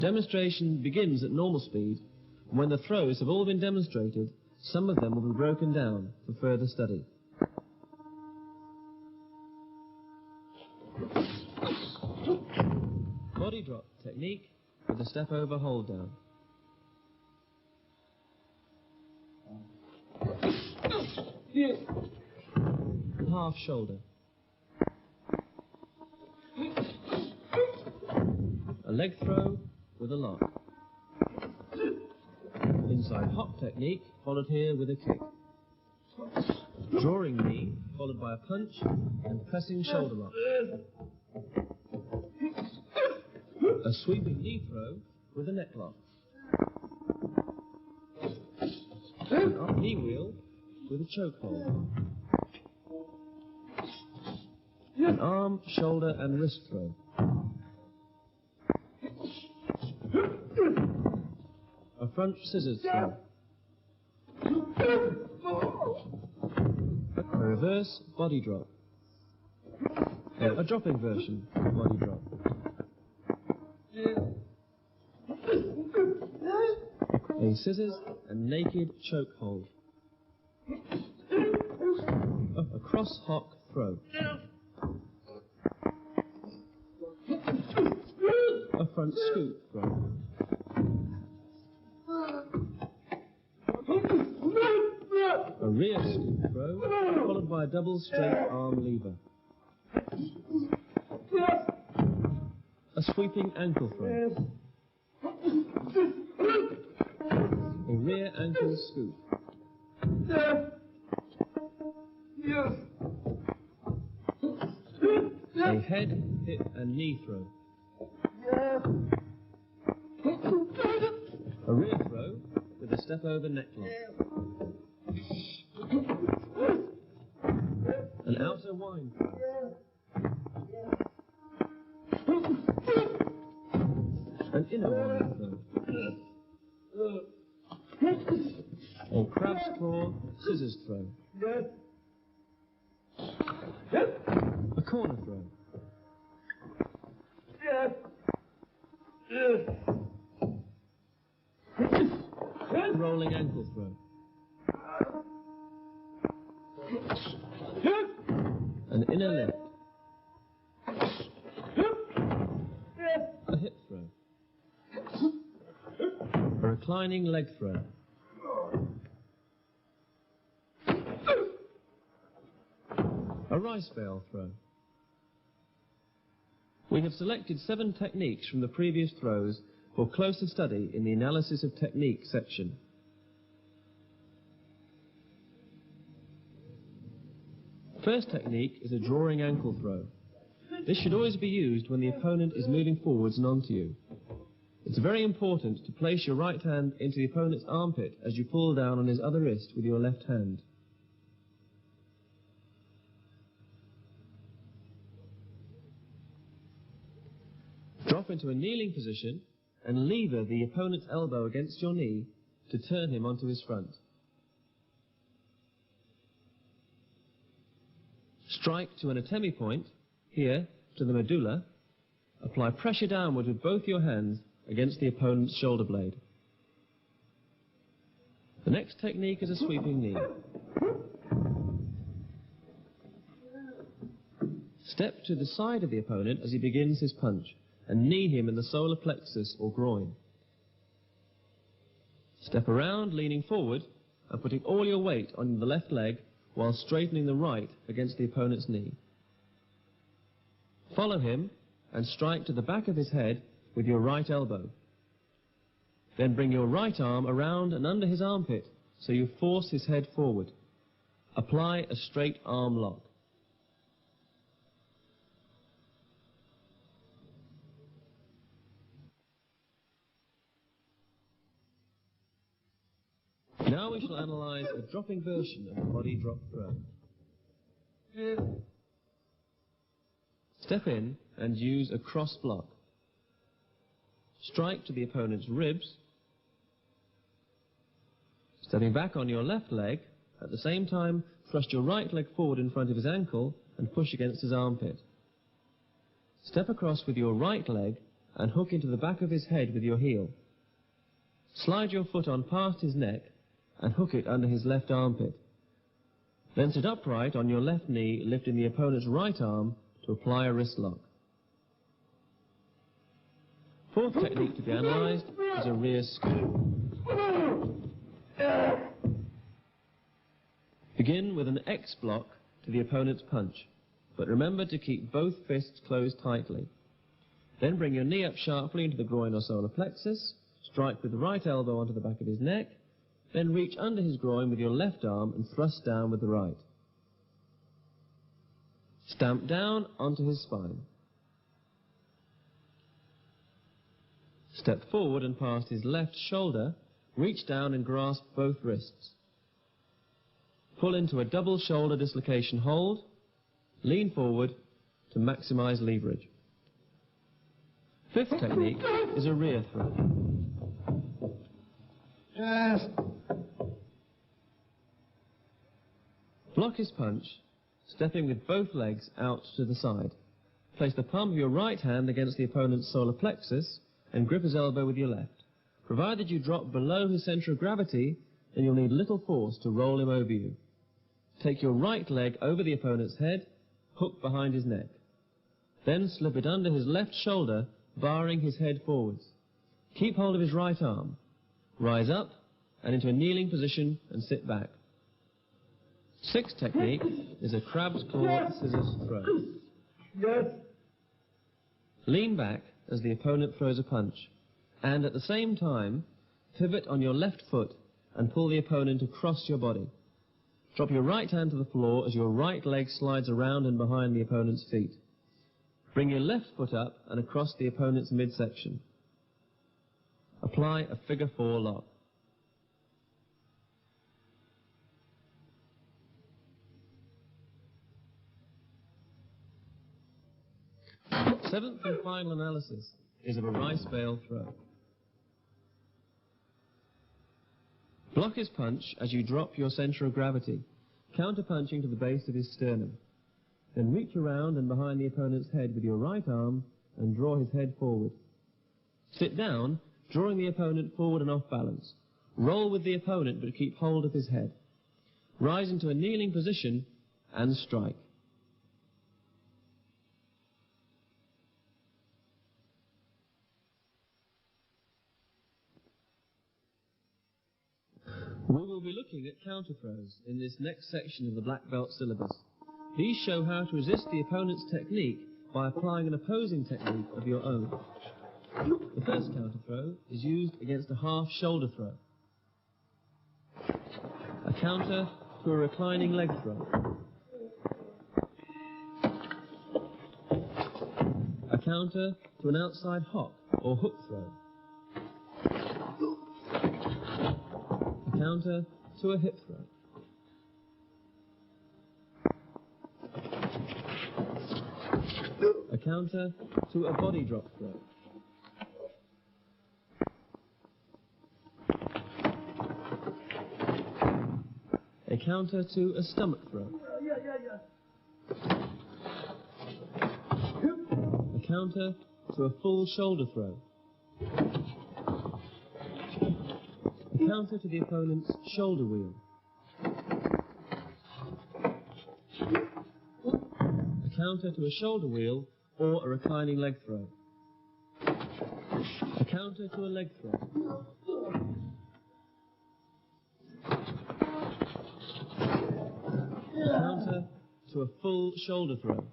Demonstration begins at normal speed, and when the throws have all been demonstrated, some of them will be broken down for further study. Body drop technique with a step over hold down. Half shoulder. A leg throw with a lock. Inside hop technique, followed here with a kick. Drawing knee, followed by a punch and pressing shoulder lock. A sweeping knee throw with a neck lock. An up knee wheel with a choke hold. An arm, shoulder and wrist throw. A front scissors throw. A reverse body drop. A dropping version of body drop. A scissors and naked choke hold. A cross hock throw. A front scoop throw. A rear scoop throw, followed by a double straight arm lever. A sweeping ankle throw. A rear ankle scoop. A head, hip and knee throw. A rear throw with a step over neck lock. An outer wind throw. An inner wind throw. A crab's claw scissors throw. A corner throw. Rolling ankle throw. An inner lift. A hip throw. A reclining leg throw. A rice bale throw. We have selected 7 techniques from the previous throws for closer study in the Analysis of Technique section. First technique is a drawing ankle throw. This should always be used when the opponent is moving forwards and onto you. It's very important to place your right hand into the opponent's armpit as you pull down on his other wrist with your left hand. Drop into a kneeling position and lever the opponent's elbow against your knee to turn him onto his front. Strike to an atemi point, here, to the medulla. Apply pressure downward with both your hands against the opponent's shoulder blade. The next technique is a sweeping knee. Step to the side of the opponent as he begins his punch and knee him in the solar plexus or groin. Step around, leaning forward and putting all your weight on the left leg while straightening the right against the opponent's knee. Follow him and strike to the back of his head with your right elbow. Then bring your right arm around and under his armpit so you force his head forward. Apply a straight arm lock. Now we shall analyze a dropping version of the body drop throw. Step in and use a cross block. Strike to the opponent's ribs. Stepping back on your left leg, at the same time thrust your right leg forward in front of his ankle and push against his armpit. Step across with your right leg and hook into the back of his head with your heel. Slide your foot on past his neck and hook it under his left armpit. Then sit upright on your left knee, lifting the opponent's right arm to apply a wrist lock. Fourth technique to be analysed is a rear scoop. Begin with an X block to the opponent's punch, but remember to keep both fists closed tightly. Then bring your knee up sharply into the groin or solar plexus, strike with the right elbow onto the back of his neck, then reach under his groin with your left arm and thrust down with the right. Stamp down onto his spine. Step forward and past his left shoulder, reach down and grasp both wrists. Pull into a double shoulder dislocation hold, lean forward to maximize leverage. Fifth technique is a rear throw. Block his punch, stepping with both legs out to the side. Place the palm of your right hand against the opponent's solar plexus and grip his elbow with your left. Provided you drop below his center of gravity, then you'll need little force to roll him over you. Take your right leg over the opponent's head, hook behind his neck. Then slip it under his left shoulder, barring his head forwards. Keep hold of his right arm. Rise up and into a kneeling position and sit back. Sixth technique is a crab's claw scissors throw. Yes. Lean back as the opponent throws a punch, and at the same time, pivot on your left foot and pull the opponent across your body. Drop your right hand to the floor as your right leg slides around and behind the opponent's feet. Bring your left foot up and across the opponent's midsection. Apply a figure 4 lock. Seventh and final analysis is of a rice bale throw. Block his punch as you drop your center of gravity, counter-punching to the base of his sternum. Then reach around and behind the opponent's head with your right arm and draw his head forward. Sit down, drawing the opponent forward and off balance. Roll with the opponent but keep hold of his head. Rise into a kneeling position and strike. We will be looking at counter throws in this next section of the black belt syllabus. These show how to resist the opponent's technique by applying an opposing technique of your own. The first counter throw is used against a half shoulder throw. A counter to a reclining leg throw. A counter to an outside hop or hook throw. A counter to a hip throw. A counter to a body drop throw. A counter to a stomach throw. A counter to a full shoulder throw. A counter to the opponent's shoulder wheel. A counter to a shoulder wheel or a reclining leg throw. A counter to a leg throw. A counter to a full shoulder throw.